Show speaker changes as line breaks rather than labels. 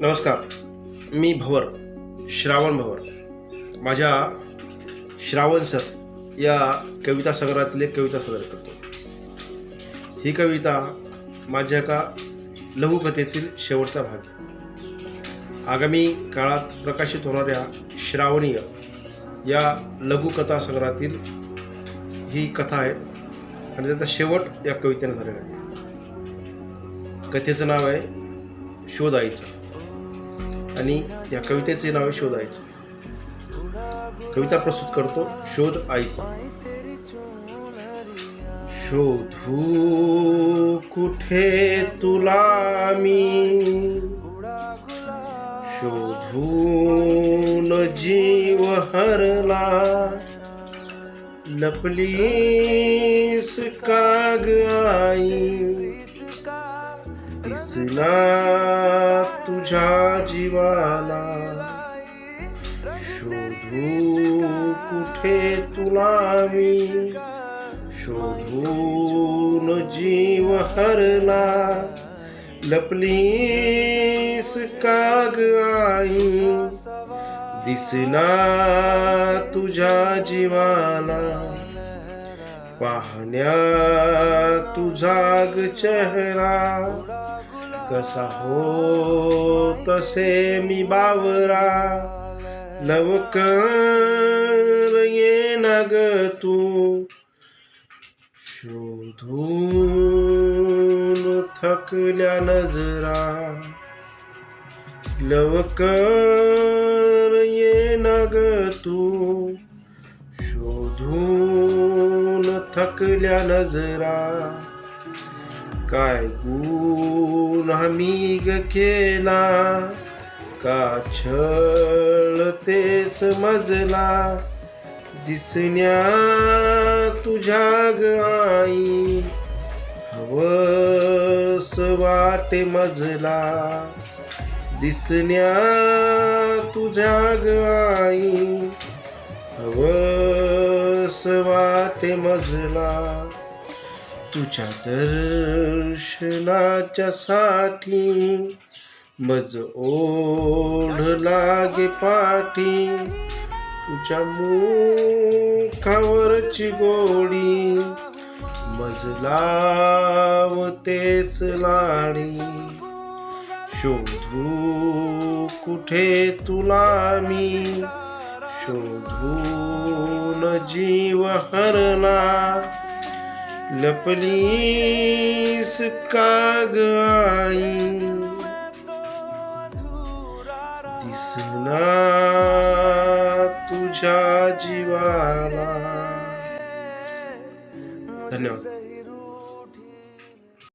नमस्कार. मी भवर, श्रावण भवर. माझ्या श्रावण सर या कविता संग्रहातील एक कविता सादर करतो. ही कविता माझ्या एका लघुकथेतील शेवटचा भाग. आगामी काळात प्रकाशित होणाऱ्या श्रावणीय या लघुकथा संग्रहातील ही कथा आहे आणि त्याचा शेवट या कवितेने झालेला आहे. कथेचं नाव आहे शोध आईचा आणि या कवितेचे नाव आहे शोध आईचा. कविता प्रस्तुत करतो. शोध आईचा. शोधू कुठे तुला मी, शोधून जीव हरला, लपलीस का ग आई, दिसला तुझ्या जीवाला. शोधू कुठे तुला मी, शोधून जीव हरला, लपलीस का ग आई, दिसला तुझ्या जीवाला. पाहण्या तुझा ग चेहरा, कसा हो तसे मी बावरा, लवकर ये ना ग तू, शोधून थकल्या नजरा, लवकर ये ना ग तू, शोधून थकल्या नजरा. काय गुण मी ग केला, का छळ तेच मजला, दिसण्या तुझ्या ग आई, हवस वाटे मजला, दिसण्या तुझ्या ग आई, हवस वाटे मजला. तुझ्या दर्शनाच्या साठी मज ओढ लागे पाठी, तुझ्या मुखावरची गोडी मज लावतेस लाडी. शोधू कुठे तुला मी, शोधून जीव हरला, लपलीस का ग आई, दिसला तुझ्या जीवाला. धन्यवाद.